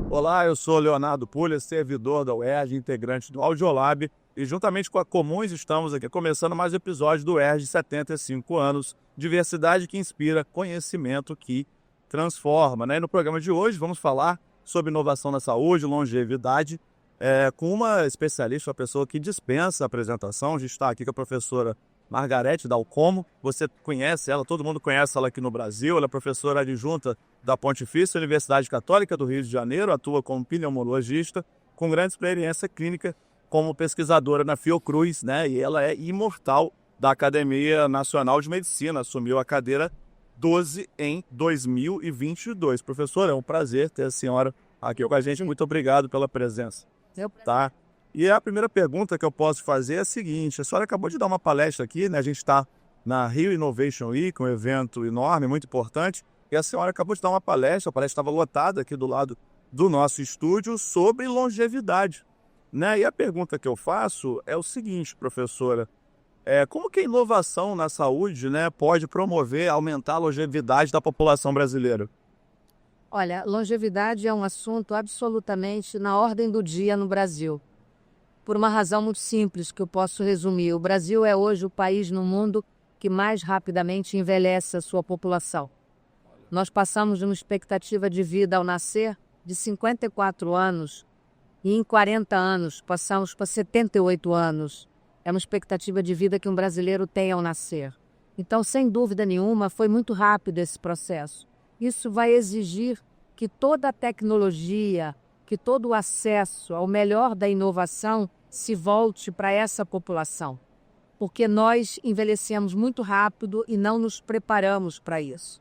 Olá, eu sou Leonardo Pulha, servidor da UERJ, integrante do Audiolab, e juntamente com a Comuns estamos aqui começando mais um episódio do UERJ 75 anos, diversidade que inspira, conhecimento que transforma, né? E no programa de hoje vamos falar sobre inovação na saúde, longevidade, com uma especialista, uma pessoa que dispensa a apresentação. A gente está aqui com a professora Margarete Dalcomo. Você conhece ela, todo mundo conhece ela aqui no Brasil. Ela é professora adjunta da Pontifícia Universidade Católica do Rio de Janeiro, atua como pneumologista, com grande experiência clínica como pesquisadora na Fiocruz, né? E ela é imortal da Academia Nacional de Medicina, assumiu a cadeira 12 em 2022. Professora, é um prazer ter a senhora aqui com a gente. Muito obrigado pela presença. Tá? E a primeira pergunta que eu posso fazer é a seguinte: a senhora acabou de dar uma palestra aqui, né? A gente está na Rio Innovation Week, um evento enorme, muito importante, e a senhora acabou de dar uma palestra, a palestra estava lotada aqui do lado do nosso estúdio, sobre longevidade, né? E a pergunta que eu faço é o seguinte, professora: como que a inovação na saúde, né, pode promover, aumentar a longevidade da população brasileira? Olha, longevidade é um assunto absolutamente na ordem do dia no Brasil, por uma razão muito simples que eu posso resumir. O Brasil é hoje o país no mundo que mais rapidamente envelhece a sua população. Nós passamos de uma expectativa de vida ao nascer de 54 anos e em 40 anos passamos para 78 anos. É uma expectativa de vida que um brasileiro tem ao nascer. Então, sem dúvida nenhuma, foi muito rápido esse processo. Isso vai exigir que toda a tecnologia, que todo o acesso ao melhor da inovação se volte para essa população, porque nós envelhecemos muito rápido e não nos preparamos para isso.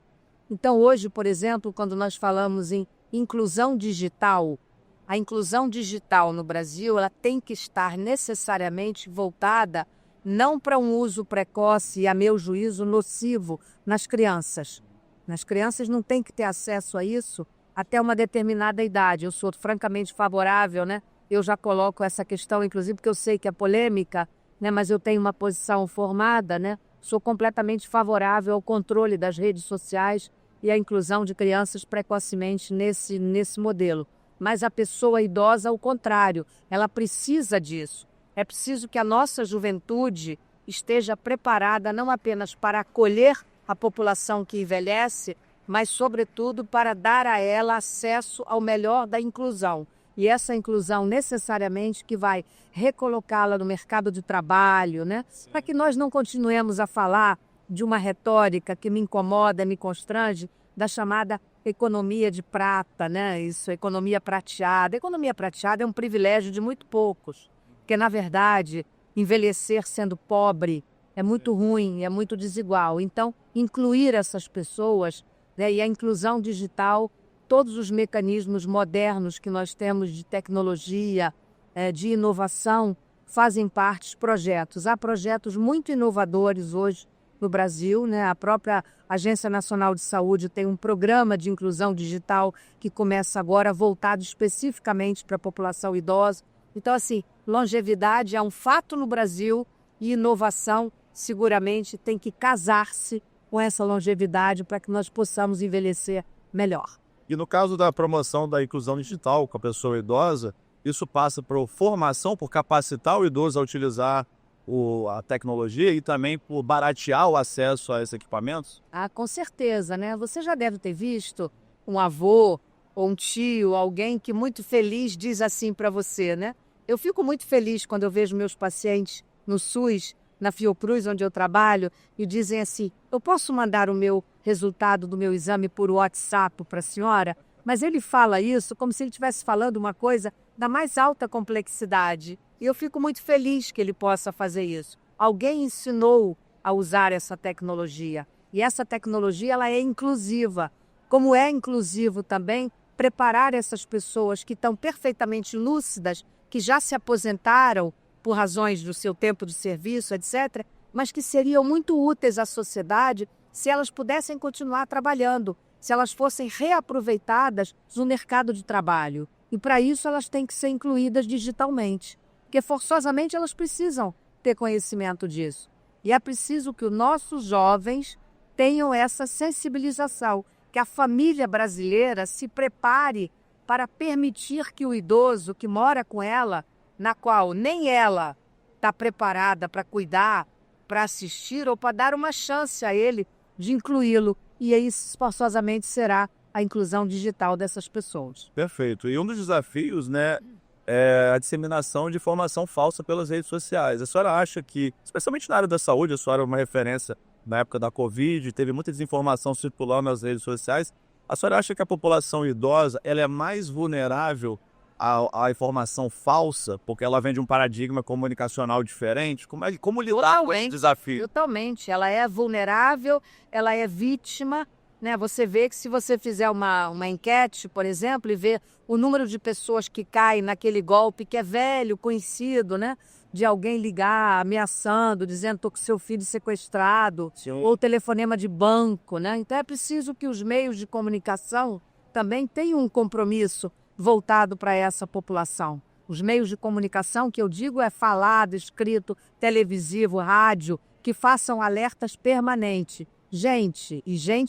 Então, hoje, por exemplo, quando nós falamos em inclusão digital, a inclusão digital no Brasil ela tem que estar necessariamente voltada não para um uso precoce e, a meu juízo, nocivo nas crianças. Nas crianças não tem que ter acesso a isso até uma determinada idade. Eu sou francamente favorável, né? Eu já coloco essa questão, inclusive, porque eu sei que é polêmica, né? Mas eu tenho uma posição formada, né? Sou completamente favorável ao controle das redes sociais e à inclusão de crianças precocemente nesse modelo. Mas a pessoa idosa, ao contrário, ela precisa disso. É preciso que a nossa juventude esteja preparada não apenas para acolher a população que envelhece, mas, sobretudo, para dar a ela acesso ao melhor da inclusão. E essa inclusão, necessariamente, que vai recolocá-la no mercado de trabalho, né? Para que nós não continuemos a falar de uma retórica que me incomoda, me constrange, da chamada economia de prata, né? Isso, economia prateada. Economia prateada é um privilégio de muito poucos, porque, na verdade, envelhecer sendo pobre é muito ruim, é muito desigual. Então, incluir essas pessoas, né, e a inclusão digital, todos os mecanismos modernos que nós temos de tecnologia, de inovação, fazem parte dos projetos. Há projetos muito inovadores hoje no Brasil, né? A própria Agência Nacional de Saúde tem um programa de inclusão digital que começa agora voltado especificamente para a população idosa. Então, assim, longevidade é um fato no Brasil e inovação seguramente tem que casar-se com essa longevidade para que nós possamos envelhecer melhor. E no caso da promoção da inclusão digital com a pessoa idosa, isso passa por formação, por capacitar o idoso a utilizar a tecnologia e também por baratear o acesso a esses equipamentos? Ah, com certeza, né? Você já deve ter visto um avô ou um tio, alguém que muito feliz diz assim para você, né? Eu fico muito feliz quando eu vejo meus pacientes no SUS, na Fiocruz, onde eu trabalho, e dizem assim: eu posso mandar o meu resultado do meu exame por WhatsApp para a senhora? Mas ele fala isso como se ele estivesse falando uma coisa da mais alta complexidade. E eu fico muito feliz que ele possa fazer isso. Alguém ensinou a usar essa tecnologia. E essa tecnologia ela é inclusiva. Como é inclusivo também preparar essas pessoas que estão perfeitamente lúcidas, que já se aposentaram por razões do seu tempo de serviço, etc., mas que seriam muito úteis à sociedade se elas pudessem continuar trabalhando, se elas fossem reaproveitadas no mercado de trabalho. E para isso elas têm que ser incluídas digitalmente, porque forçosamente elas precisam ter conhecimento disso. E é preciso que os nossos jovens tenham essa sensibilização, que a família brasileira se prepare para permitir que o idoso que mora com ela, na qual nem ela está preparada para cuidar, para assistir ou para dar uma chance a ele de incluí-lo. E aí, forçosamente, será a inclusão digital dessas pessoas. Perfeito. E um dos desafios, né, é a disseminação de informação falsa pelas redes sociais. A senhora acha que, especialmente na área da saúde, a senhora é uma referência na época da Covid, teve muita desinformação circulando nas redes sociais. A senhora acha que a população idosa ela é mais vulnerável à informação falsa, porque ela vem de um paradigma comunicacional diferente? Como lidar com esse desafio? Totalmente. Ela é vulnerável, ela é vítima, né? Você vê que se você fizer uma enquete, por exemplo, e ver o número de pessoas que caem naquele golpe que é velho, conhecido, né? De alguém ligar ameaçando, dizendo estou com seu filho sequestrado, Sim. ou telefonema de banco, né? Então é preciso que os meios de comunicação também tenham um compromisso voltado para essa população. Os meios de comunicação, que eu digo, é falado, escrito, televisivo, rádio, que façam alertas permanentes. Gente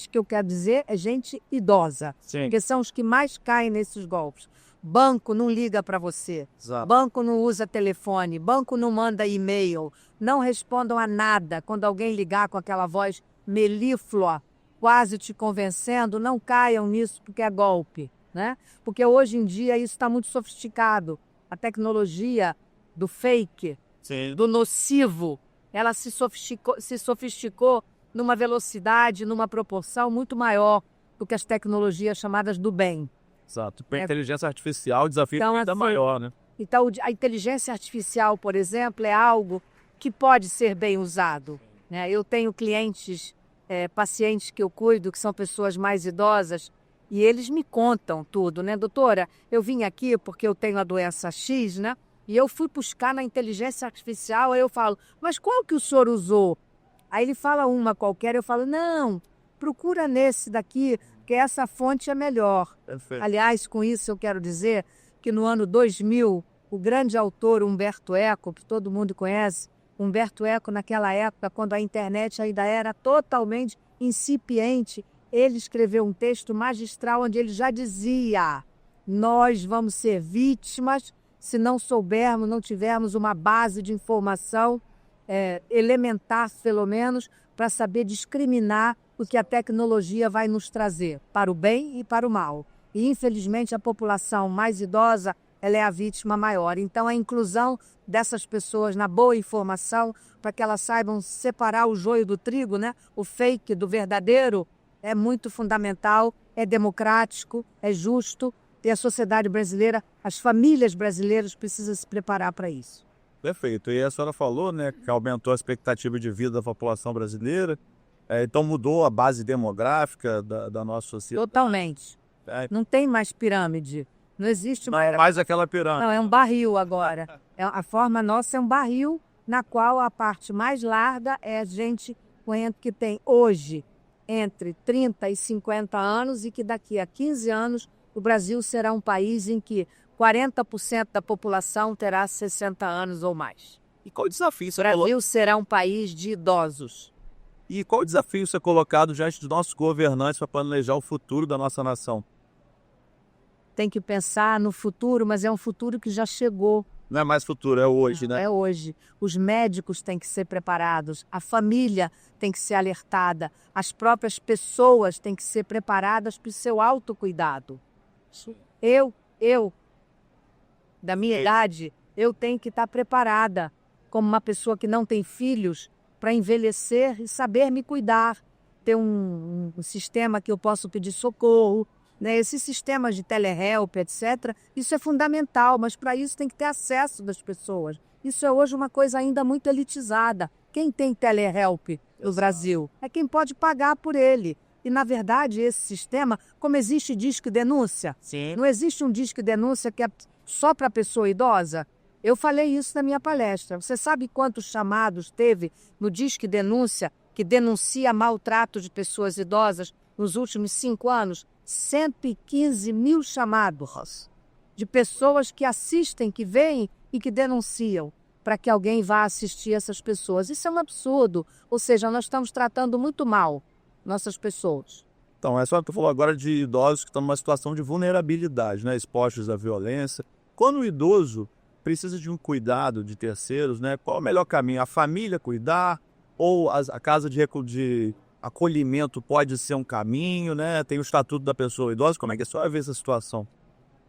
que eu quero dizer é gente idosa, Sim. que são os que mais caem nesses golpes. Banco não liga para você, Exato. banco não usa telefone, banco não manda e-mail, não respondam a nada. Quando alguém ligar com aquela voz melíflua, quase te convencendo, não caiam nisso porque é golpe, né? Porque hoje em dia isso está muito sofisticado. A tecnologia do fake, Sim. do nocivo, ela se sofisticou numa velocidade, numa proporção muito maior do que as tecnologias chamadas do bem. Exato. Para a inteligência artificial, o desafio é ainda maior, né? Então, a inteligência artificial, por exemplo, é algo que pode ser bem usado, né? Eu tenho clientes, pacientes que eu cuido, que são pessoas mais idosas, e eles me contam tudo, né? Doutora, eu vim aqui porque eu tenho a doença X, né? E eu fui buscar na inteligência artificial, aí eu falo, mas qual que o senhor usou? Aí ele fala uma qualquer, eu falo, não, procura nesse daqui, que essa fonte é melhor. Perfeito. Aliás, com isso eu quero dizer que no ano 2000, o grande autor Humberto Eco, que todo mundo conhece, Humberto Eco, naquela época, quando a internet ainda era totalmente incipiente, ele escreveu um texto magistral onde ele já dizia: nós vamos ser vítimas se não soubermos, não tivermos uma base de informação elementar, pelo menos, para saber discriminar o que a tecnologia vai nos trazer, para o bem e para o mal. E, infelizmente, a população mais idosa ela é a vítima maior. Então, a inclusão dessas pessoas na boa informação, para que elas saibam separar o joio do trigo, né? O fake do verdadeiro, é muito fundamental, é democrático, é justo, e a sociedade brasileira, as famílias brasileiras precisam se preparar para isso. Perfeito. E a senhora falou, né, que aumentou a expectativa de vida da população brasileira, então mudou a base demográfica da nossa sociedade. Totalmente. É. Não tem mais pirâmide. Não existe Não é mais aquela pirâmide. Não, é um barril agora. A forma nossa é um barril, na qual a parte mais larga é a gente que tem hoje entre 30 e 50 anos e que daqui a 15 anos o Brasil será um país em que 40% da população terá 60 anos ou mais. E qual o desafio? O Brasil será um país de idosos. E qual o desafio isso é colocado diante dos nossos governantes para planejar o futuro da nossa nação? Tem que pensar no futuro, mas é um futuro que já chegou. Não é mais futuro, é hoje, né? É hoje. Os médicos têm que ser preparados, a família tem que ser alertada, as próprias pessoas têm que ser preparadas para o seu autocuidado. Eu, da minha idade, eu tenho que estar preparada como uma pessoa que não tem filhos para envelhecer e saber me cuidar. Ter um sistema que eu possa pedir socorro, né? Esses sistemas de telehelp, etc., isso é fundamental, mas para isso tem que ter acesso das pessoas. Isso é hoje uma coisa ainda muito elitizada. Quem tem telehelp no Brasil é quem pode pagar por ele. E, na verdade, esse sistema, como existe disque denúncia, Sim. não existe um disque denúncia que é só para a pessoa idosa? Eu falei isso na minha palestra. Você sabe quantos chamados teve no disque denúncia que denuncia maltrato de pessoas idosas nos últimos 5 anos? 115 mil chamados de pessoas que assistem, que veem e que denunciam para que alguém vá assistir essas pessoas. Isso é um absurdo. Ou seja, nós estamos tratando muito mal nossas pessoas. Então, é só que tu falou agora de idosos que estão numa situação de vulnerabilidade, né? Expostos à violência. Quando o idoso precisa de um cuidado de terceiros, né? Qual é o melhor caminho? A família cuidar ou a casa de acolhimento pode ser um caminho, né? Tem o Estatuto da Pessoa Idosa. Como é que é só ver essa situação?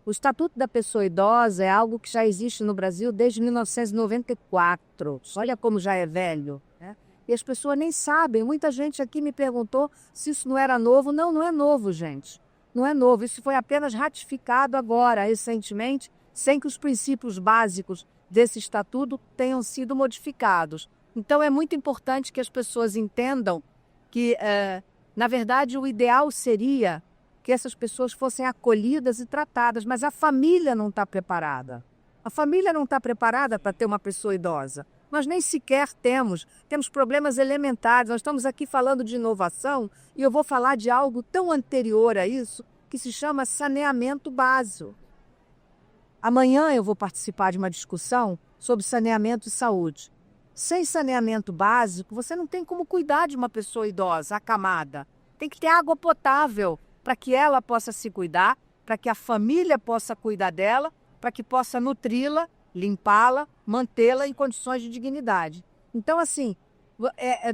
O Estatuto da Pessoa Idosa é algo que já existe no Brasil desde 1994. Olha como já é velho, né? E as pessoas nem sabem. Muita gente aqui me perguntou se isso não era novo. Não, não é novo, gente. Não é novo. Isso foi apenas ratificado agora, recentemente, sem que os princípios básicos desse estatuto tenham sido modificados. Então, é muito importante que as pessoas entendam que, na verdade, o ideal seria que essas pessoas fossem acolhidas e tratadas, mas a família não está preparada. A família não está preparada para ter uma pessoa idosa. Nós nem sequer temos problemas elementares. Nós estamos aqui falando de inovação e eu vou falar de algo tão anterior a isso, que se chama saneamento básico. Amanhã eu vou participar de uma discussão sobre saneamento e saúde. Sem saneamento básico, você não tem como cuidar de uma pessoa idosa, acamada. Tem que ter água potável para que ela possa se cuidar, para que a família possa cuidar dela, para que possa nutri-la, limpá-la, mantê-la em condições de dignidade. Então, assim,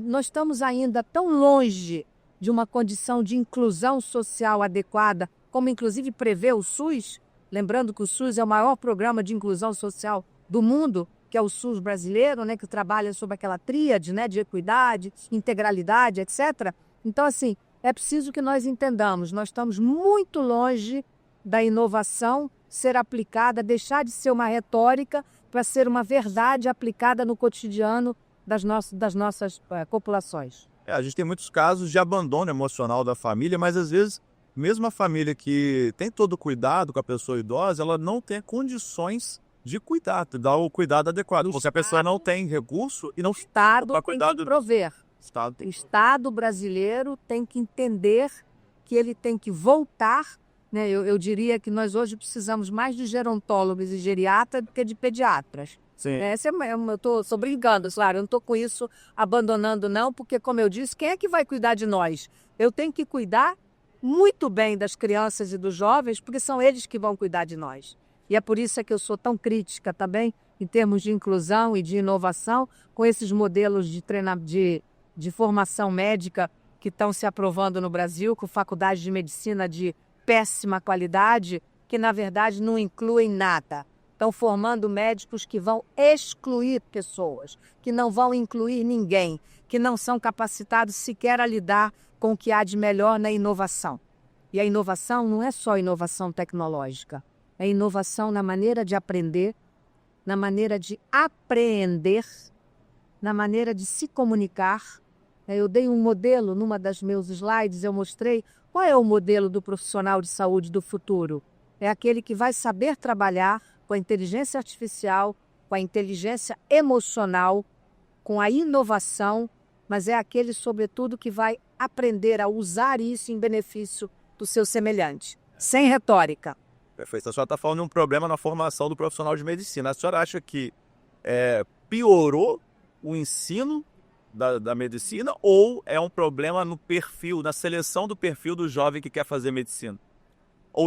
nós estamos ainda tão longe de uma condição de inclusão social adequada, como inclusive prevê o SUS, lembrando que o SUS é o maior programa de inclusão social do mundo, que é o SUS brasileiro, né, que trabalha sobre aquela tríade, né, de equidade, integralidade, etc. Então, assim, é preciso que nós entendamos, nós estamos muito longe da inovação ser aplicada, deixar de ser uma retórica para ser uma verdade aplicada no cotidiano das nossas populações. A gente tem muitos casos de abandono emocional da família, mas às vezes, mesmo a família que tem todo o cuidado com a pessoa idosa, ela não tem condições de cuidar, de dar o cuidado adequado. Porque a pessoa não tem recurso e não O Estado para tem cuidar que prover. O Estado brasileiro tem que entender que ele tem que voltar, né? Eu diria que nós hoje precisamos mais de gerontólogos e geriatras do que de pediatras. Sim. Eu estou brincando, claro, eu não estou com isso abandonando não, porque como eu disse, quem é que vai cuidar de nós? Eu tenho que cuidar muito bem das crianças e dos jovens, porque são eles que vão cuidar de nós. E é por isso que eu sou tão crítica também, em termos de inclusão e de inovação, com esses modelos de formação médica que estão se aprovando no Brasil, com faculdade de medicina de péssima qualidade, que na verdade não incluem nada. Estão formando médicos que vão excluir pessoas, que não vão incluir ninguém, que não são capacitados sequer a lidar com o que há de melhor na inovação. E a inovação não é só inovação tecnológica, é inovação na maneira de aprender, na maneira de apreender, na maneira de se comunicar. Eu dei um modelo, numa das meus slides, eu mostrei qual é o modelo do profissional de saúde do futuro. É aquele que vai saber trabalhar com a inteligência artificial, com a inteligência emocional, com a inovação, mas é aquele, sobretudo, que vai aprender a usar isso em benefício do seu semelhante, sem retórica. Perfeito. A senhora está falando de um problema na formação do profissional de medicina. A senhora acha que piorou o ensino da medicina ou é um problema no perfil, na seleção do perfil do jovem que quer fazer medicina?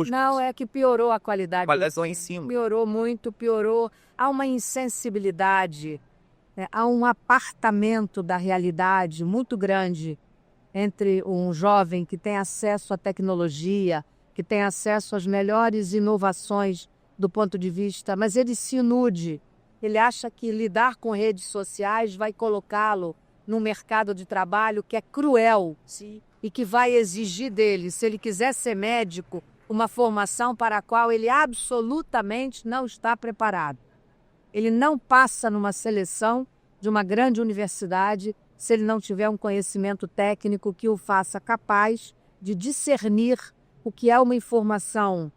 Não, é que piorou a qualidade do ensino. Piorou muito, piorou. Há uma insensibilidade, há um apartamento da realidade muito grande entre um jovem que tem acesso à tecnologia, que tem acesso às melhores inovações do ponto de vista, mas ele se ilude. Ele acha que lidar com redes sociais vai colocá-lo num mercado de trabalho que é cruel. Sim. E que vai exigir dele, se ele quiser ser médico, uma formação para a qual ele absolutamente não está preparado. Ele não passa numa seleção de uma grande universidade se ele não tiver um conhecimento técnico que o faça capaz de discernir o que é uma informação,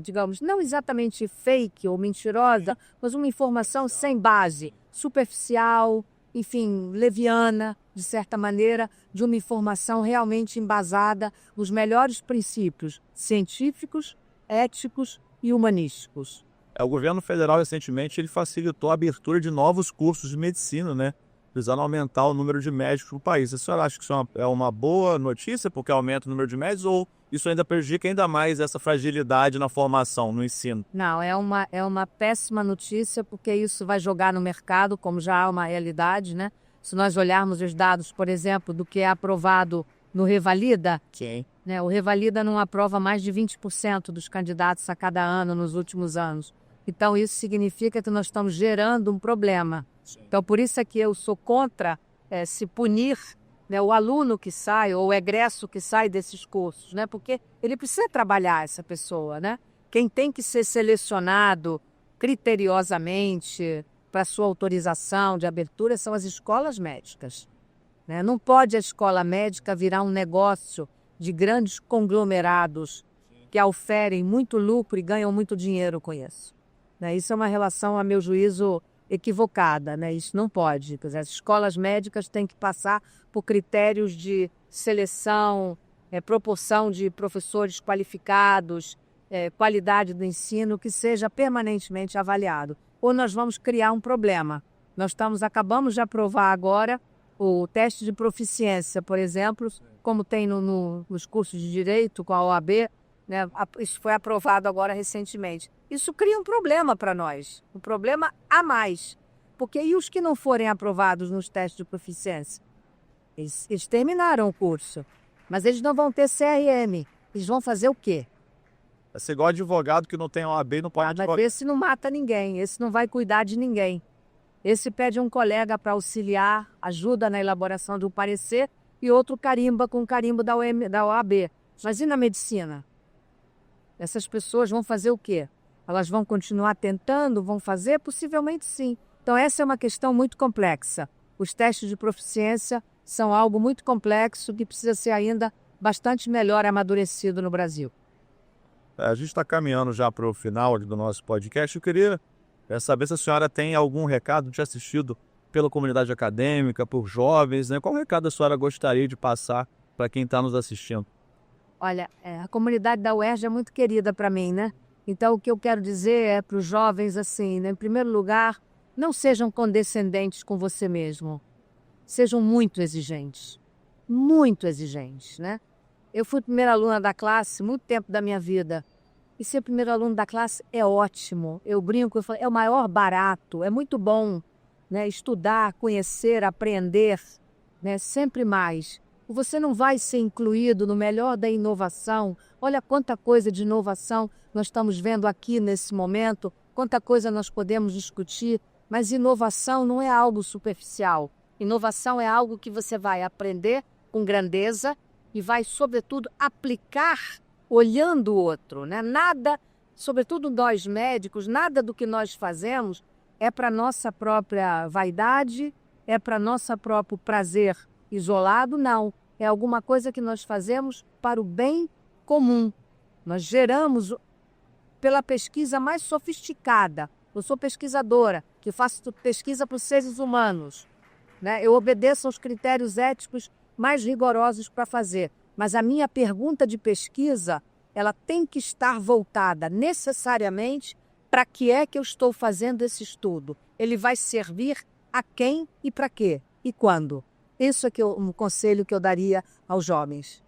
digamos, não exatamente fake ou mentirosa, mas uma informação sem base, superficial, enfim, leviana, de certa maneira, de uma informação realmente embasada nos melhores princípios científicos, éticos e humanísticos. O governo federal, recentemente, ele facilitou a abertura de novos cursos de medicina, né? visando aumentar o número de médicos no país. A senhora acha que isso é uma boa notícia, porque aumenta o número de médicos, ou isso ainda prejudica ainda mais essa fragilidade na formação, no ensino? Não, é uma péssima notícia, porque isso vai jogar no mercado, como já há uma realidade, né? Se nós olharmos os dados, por exemplo, do que é aprovado no Revalida, Sim. né? O Revalida não aprova mais de 20% dos candidatos a cada ano nos últimos anos. Então, isso significa que nós estamos gerando um problema. Sim. Então, por isso é que eu sou contra se punir, né, o aluno que sai ou o egresso que sai desses cursos, né? Porque ele precisa trabalhar, essa pessoa, né? Quem tem que ser selecionado criteriosamente para sua autorização de abertura são as escolas médicas, né? Não pode a escola médica virar um negócio de grandes conglomerados que auferem muito lucro e ganham muito dinheiro com isso, né? Isso é uma relação, a meu juízo, equivocada, né? Isso não pode. Quer dizer, as escolas médicas têm que passar por critérios de seleção, proporção de professores qualificados, qualidade do ensino, que seja permanentemente avaliado. Ou nós vamos criar um problema. Acabamos de aprovar agora o teste de proficiência, por exemplo, como tem nos cursos de direito com a OAB, né? Isso foi aprovado agora recentemente. Isso cria um problema para nós, um problema a mais. Porque e os que não forem aprovados nos testes de proficiência? Eles terminaram o curso, mas eles não vão ter CRM. Eles vão fazer o quê? Esse igual advogado que não tem OAB não pode advogar. Mas esse não mata ninguém, esse não vai cuidar de ninguém. Esse pede um colega para auxiliar, ajuda na elaboração de um parecer, e outro carimba com o carimbo da OAB. Mas e na medicina? Essas pessoas vão fazer o quê? Elas vão continuar tentando? Vão fazer? Possivelmente sim. Então essa é uma questão muito complexa. Os testes de proficiência são algo muito complexo que precisa ser ainda bastante melhor amadurecido no Brasil. A gente está caminhando já para o final do nosso podcast. Eu queria saber se a senhora tem algum recado de assistido pela comunidade acadêmica, por jovens, né? Qual recado a senhora gostaria de passar para quem está nos assistindo? Olha, a comunidade da UERJ é muito querida para mim, né? Então, o que eu quero dizer é para os jovens, assim, né? Em primeiro lugar, não sejam condescendentes com você mesmo. Sejam muito exigentes, né? Eu fui primeira aluna da classe muito tempo da minha vida. E ser primeiro aluno da classe é ótimo. Eu brinco, eu falo, é o maior barato, é muito bom, né? Estudar, conhecer, aprender, né? Sempre mais. Você não vai ser incluído no melhor da inovação. Olha quanta coisa de inovação nós estamos vendo aqui nesse momento, quanta coisa nós podemos discutir, mas inovação não é algo superficial. Inovação é algo que você vai aprender com grandeza e vai, sobretudo, aplicar olhando o outro, né? Nada, sobretudo nós médicos, nada do que nós fazemos é para nossa própria vaidade, é para nosso próprio prazer isolado, não. É alguma coisa que nós fazemos para o bem comum. Nós geramos pela pesquisa mais sofisticada. Eu sou pesquisadora, que faço pesquisa para os seres humanos, né? Eu obedeço aos critérios éticos mais rigorosos para fazer. Mas a minha pergunta de pesquisa, ela tem que estar voltada necessariamente para que é que eu estou fazendo esse estudo. Ele vai servir a quem e para quê? E quando? Isso é um conselho que eu daria aos jovens.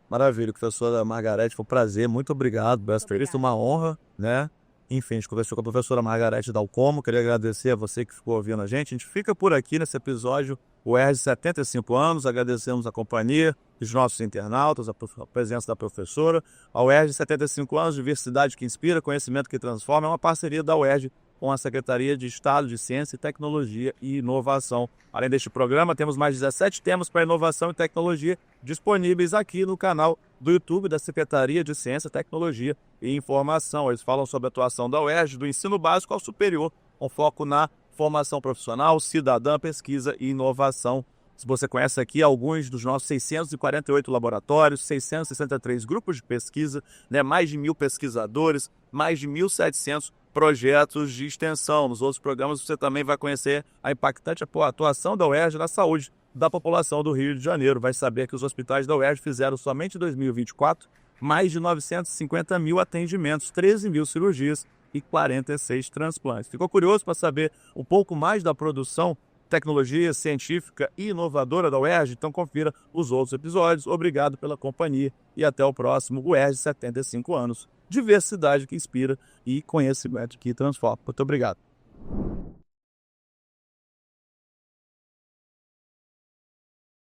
Maravilha, professora Margarete, foi um prazer, muito obrigado por essa entrevista, uma honra, né? Enfim, a gente conversou com a professora Margarete Dalcomo, queria agradecer a você que ficou ouvindo a gente por aqui nesse episódio, o UERJ 75 anos, agradecemos a companhia dos nossos internautas, a presença da professora. A UERJ 75 anos, diversidade que inspira, conhecimento que transforma, é uma parceria da UERJ com a Secretaria de Estado de Ciência, Tecnologia e Inovação. Além deste programa, temos mais 17 temas para inovação e tecnologia disponíveis aqui no canal do YouTube da Secretaria de Ciência, Tecnologia e Informação. Eles falam sobre a atuação da UERJ, do ensino básico ao superior, com foco na formação profissional, cidadã, pesquisa e inovação. Se você conhece aqui alguns dos nossos 648 laboratórios, 663 grupos de pesquisa, né, mais de 1.000 pesquisadores, mais de 1.700 projetos de extensão. Nos outros programas você também vai conhecer a impactante atuação da UERJ na saúde da população do Rio de Janeiro. Vai saber que os hospitais da UERJ fizeram somente em 2024 mais de 950 mil atendimentos, 13 mil cirurgias e 46 transplantes. Ficou curioso para saber um pouco mais da produção tecnologia científica e inovadora da UERJ, então confira os outros episódios. Obrigado pela companhia e até o próximo UERJ 75 anos. Diversidade que inspira e conhecimento que transforma. Muito obrigado.